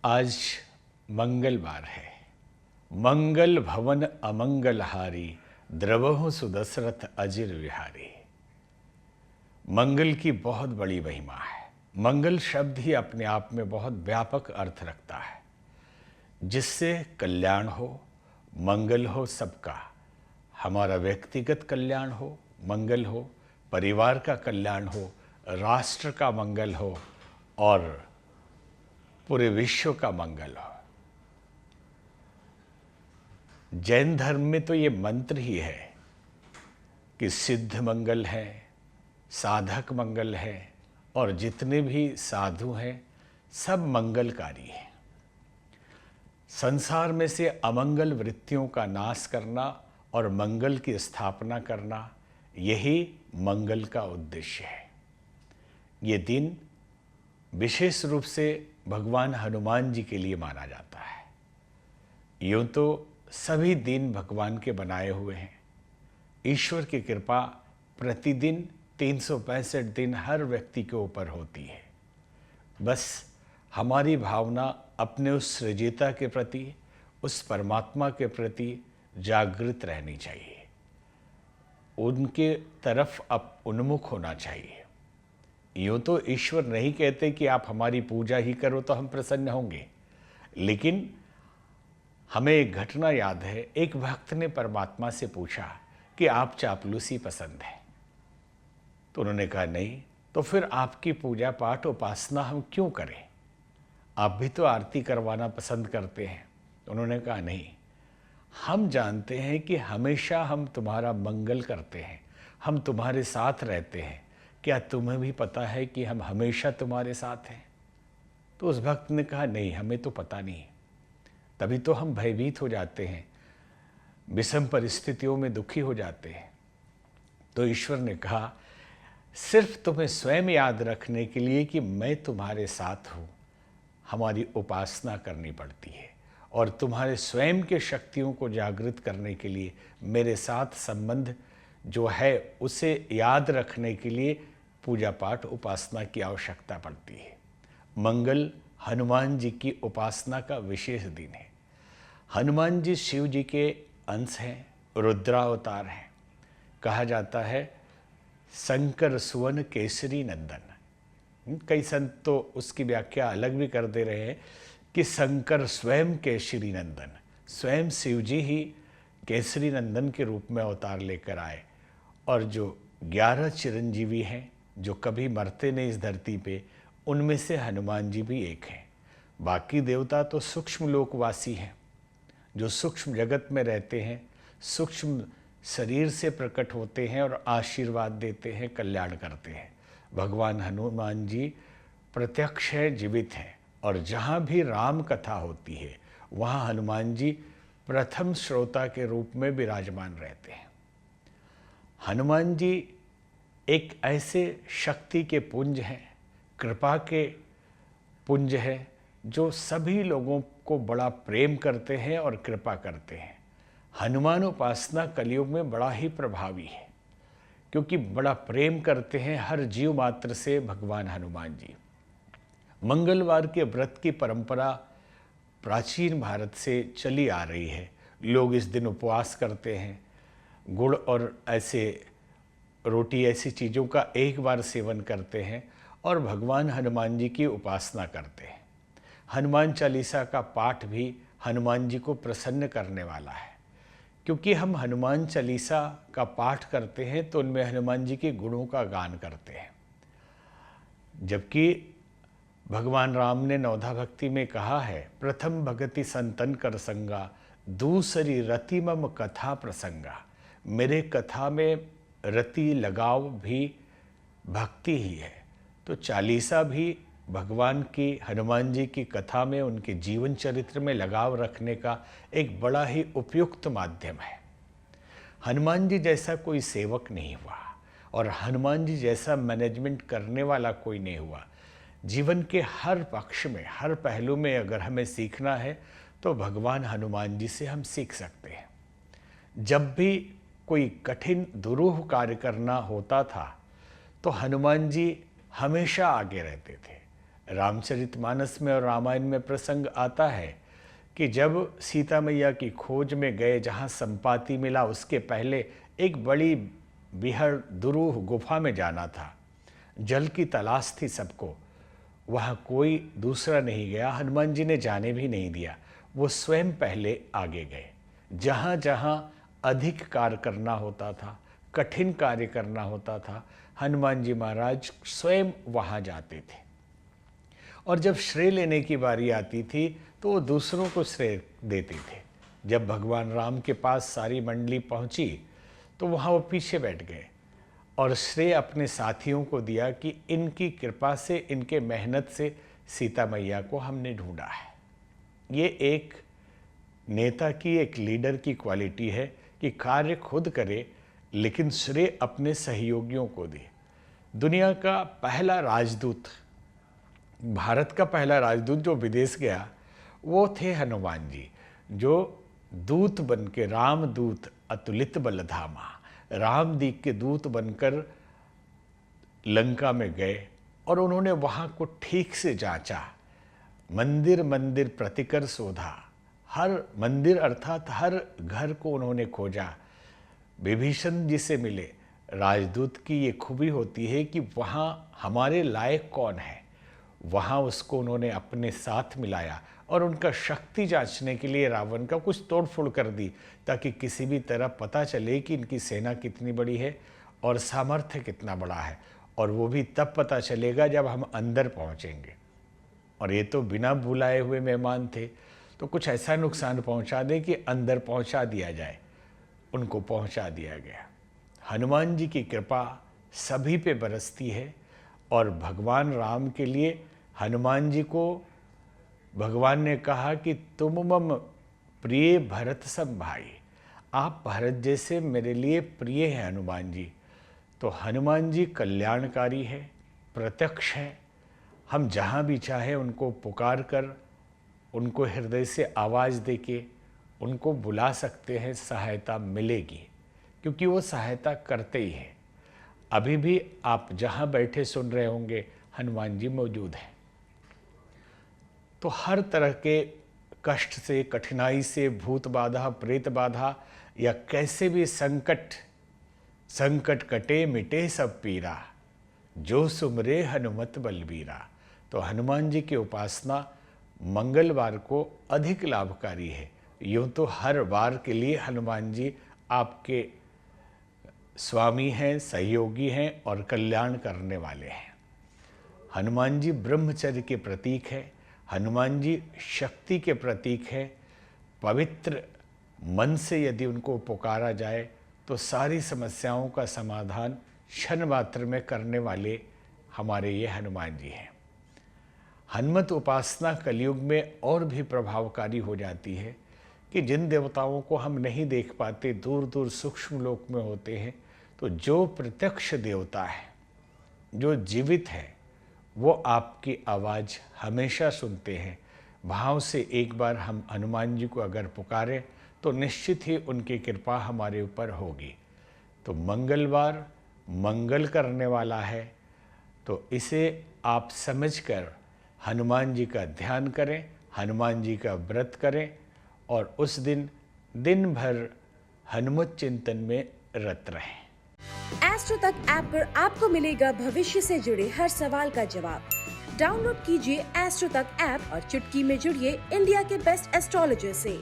आज मंगलवार है। मंगल भवन अमंगलहारी, द्रवहु सुदशरथ अजिर विहारी। मंगल की बहुत बड़ी महिमा है। मंगल शब्द ही अपने आप में बहुत व्यापक अर्थ रखता है, जिससे कल्याण हो, मंगल हो सबका। हमारा व्यक्तिगत कल्याण हो, मंगल हो, परिवार का कल्याण हो, राष्ट्र का मंगल हो और पूरे विश्व का मंगल हो। जैन धर्म में तो ये मंत्र ही है कि सिद्ध मंगल है, साधक मंगल है और जितने भी साधु हैं सब मंगलकारी हैं। संसार में से अमंगल वृत्तियों का नाश करना और मंगल की स्थापना करना, यही मंगल का उद्देश्य है। ये दिन विशेष रूप से भगवान हनुमान जी के लिए माना जाता है। यूँ तो सभी दिन भगवान के बनाए हुए हैं। ईश्वर की कृपा प्रतिदिन 365 दिन हर व्यक्ति के ऊपर होती है। बस हमारी भावना अपने उस सृजिता के प्रति, उस परमात्मा के प्रति जागृत रहनी चाहिए। उनके तरफ अब उन्मुख होना चाहिए। यूँ तो ईश्वर नहीं कहते कि आप हमारी पूजा ही करो तो हम प्रसन्न होंगे, लेकिन हमें एक घटना याद है। एक भक्त ने परमात्मा से पूछा कि आप चापलूसी पसंद है? तो उन्होंने कहा नहीं, तो फिर आपकी पूजा पाठ उपासना हम क्यों करें? आप भी तो आरती करवाना पसंद करते हैं। तो उन्होंने कहा नहीं, हम जानते हैं कि हमेशा हम तुम्हारा मंगल करते हैं, हम तुम्हारे साथ रहते हैं। क्या तुम्हें भी पता है कि हम हमेशा तुम्हारे साथ हैं? तो उस भक्त ने कहा नहीं, हमें तो पता नहीं। तभी तो हम भयभीत हो जाते हैं, विषम परिस्थितियों में दुखी हो जाते हैं। तो ईश्वर ने कहा सिर्फ तुम्हें स्वयं याद रखने के लिए कि मैं तुम्हारे साथ हूँ, हमारी उपासना करनी पड़ती है। और तुम्हारे स्वयं के शक्तियों को जागृत करने के लिए मेरे साथ संबंध जो है उसे याद रखने के लिए पूजा पाठ उपासना की आवश्यकता पड़ती है। मंगल हनुमान जी की उपासना का विशेष दिन है। हनुमान जी शिव जी के अंश हैं, रुद्रावतार हैं। कहा जाता है शंकर सुवन केसरी नंदन। कई संत तो उसकी व्याख्या अलग भी कर दे रहे हैं कि शंकर स्वयं केसरी नंदन, स्वयं शिव जी ही केसरी नंदन के रूप में अवतार लेकर आए। और जो 11 चिरंजीवी हैं जो कभी मरते नहीं इस धरती पे, उनमें से हनुमान जी भी एक हैं। बाकी देवता तो सूक्ष्म लोकवासी हैं, जो सूक्ष्म जगत में रहते हैं, सूक्ष्म शरीर से प्रकट होते हैं और आशीर्वाद देते हैं, कल्याण करते हैं। भगवान हनुमान जी प्रत्यक्ष है, जीवित हैं। और जहाँ भी राम कथा होती है वहाँ हनुमान जी प्रथम श्रोता के रूप में विराजमान रहते हैं। हनुमान जी एक ऐसे शक्ति के पुंज हैं, कृपा के पुंज हैं, जो सभी लोगों को बड़ा प्रेम करते हैं और कृपा करते हैं। हनुमान उपासना कलयुग में बड़ा ही प्रभावी है, क्योंकि बड़ा प्रेम करते हैं हर जीव मात्र से भगवान हनुमान जी। मंगलवार के व्रत की परंपरा प्राचीन भारत से चली आ रही है। लोग इस दिन उपवास करते हैं, गुड़ और ऐसे रोटी ऐसी चीज़ों का एक बार सेवन करते हैं और भगवान हनुमान जी की उपासना करते हैं। हनुमान चालीसा का पाठ भी हनुमान जी को प्रसन्न करने वाला है, क्योंकि हम हनुमान चालीसा का पाठ करते हैं तो उनमें हनुमान जी के गुणों का गान करते हैं। जबकि भगवान राम ने नवधा भक्ति में कहा है प्रथम भगति संतन कर संगा, दूसरी रति मम कथा प्रसंगा। मेरे कथा में रति लगाव भी भक्ति ही है। तो चालीसा भी भगवान की, हनुमान जी की कथा में, उनके जीवन चरित्र में लगाव रखने का एक बड़ा ही उपयुक्त माध्यम है। हनुमान जी जैसा कोई सेवक नहीं हुआ और हनुमान जी जैसा मैनेजमेंट करने वाला कोई नहीं हुआ। जीवन के हर पक्ष में, हर पहलू में अगर हमें सीखना है तो भगवान हनुमान जी से हम सीख सकते हैं। जब भी कोई कठिन दुरूह कार्य करना होता था तो हनुमान जी हमेशा आगे रहते थे। रामचरितमानस में और रामायण में प्रसंग आता है कि जब सीता मैया की खोज में गए, जहाँ संपाति मिला, उसके पहले एक बड़ी बिहड़ दुरूह गुफा में जाना था। जल की तलाश थी सबको, वहाँ कोई दूसरा नहीं गया, हनुमान जी ने जाने भी नहीं दिया, वो स्वयं पहले आगे गए। जहाँ जहाँ अधिक कार्य करना होता था, कठिन कार्य करना होता था, हनुमान जी महाराज स्वयं वहाँ जाते थे। और जब श्रेय लेने की बारी आती थी तो वो दूसरों को श्रेय देते थे। जब भगवान राम के पास सारी मंडली पहुँची तो वहाँ वो पीछे बैठ गए और श्रेय अपने साथियों को दिया कि इनकी कृपा से, इनके मेहनत से सीता मैया को हमने ढूंढा है। ये एक नेता की, एक लीडर की क्वालिटी है कि कार्य खुद करे लेकिन श्रेय अपने सहयोगियों को दे। दुनिया का पहला राजदूत, भारत का पहला राजदूत जो विदेश गया, वो थे हनुमान जी, जो दूत बन के, रामदूत अतुलित बलधामा, रामदीक के दूत बनकर लंका में गए और उन्होंने वहाँ को ठीक से जांचा। मंदिर मंदिर प्रतिकर शोधा, हर मंदिर अर्थात हर घर को उन्होंने खोजा। विभीषण जी से मिले। राजदूत की ये खूबी होती है कि वहाँ हमारे लायक कौन है, वहाँ उसको उन्होंने अपने साथ मिलाया और उनका शक्ति जांचने के लिए रावण का कुछ तोड़फोड़ कर दी, ताकि किसी भी तरह पता चले कि इनकी सेना कितनी बड़ी है और सामर्थ्य कितना बड़ा है। और वो भी तब पता चलेगा जब हम अंदर पहुँचेंगे। और ये तो बिना बुलाए हुए मेहमान थे, तो कुछ ऐसा नुकसान पहुँचा दें कि अंदर पहुँचा दिया जाए। उनको पहुँचा दिया गया। हनुमान जी की कृपा सभी पे बरसती है और भगवान राम के लिए हनुमान जी को भगवान ने कहा कि तुम मम प्रिय भरत सम भाई, आप भरत जैसे मेरे लिए प्रिय हैं हनुमान जी। तो हनुमान जी कल्याणकारी है, प्रत्यक्ष है। हम जहाँ भी चाहे उनको पुकार कर, उनको हृदय से आवाज़ देके उनको बुला सकते हैं, सहायता मिलेगी, क्योंकि वो सहायता करते ही हैं। अभी भी आप जहाँ बैठे सुन रहे होंगे, हनुमान जी मौजूद हैं। तो हर तरह के कष्ट से, कठिनाई से, भूत बाधा, प्रेत बाधा या कैसे भी संकट कटे मिटे सब पीरा, जो सुमरे हनुमत बलबीरा। तो हनुमान जी की उपासना मंगलवार को अधिक लाभकारी है। यूँ तो हर वार के लिए हनुमान जी आपके स्वामी हैं, सहयोगी हैं और कल्याण करने वाले हैं। हनुमान जी ब्रह्मचर्य के प्रतीक है, हनुमान जी शक्ति के प्रतीक है। पवित्र मन से यदि उनको पुकारा जाए तो सारी समस्याओं का समाधान क्षण मात्र में करने वाले हमारे ये हनुमान जी हैं। हनुमत उपासना कलयुग में और भी प्रभावकारी हो जाती है कि जिन देवताओं को हम नहीं देख पाते, दूर दूर सूक्ष्म लोक में होते हैं, तो जो प्रत्यक्ष देवता है, जो जीवित है, वो आपकी आवाज़ हमेशा सुनते हैं। भाव से एक बार हम हनुमान जी को अगर पुकारें तो निश्चित ही उनकी कृपा हमारे ऊपर होगी। तो मंगलवार मंगल करने वाला है, तो इसे आप समझकर हनुमान जी का ध्यान करें, हनुमान जी का व्रत करें और उस दिन दिन भर हनुमत चिंतन में रत रहें। एस्ट्रो तक ऐप पर आपको मिलेगा भविष्य से जुड़े हर सवाल का जवाब। डाउनलोड कीजिए एस्ट्रो तक ऐप और चुटकी में जुड़िए इंडिया के बेस्ट एस्ट्रोलॉजर से।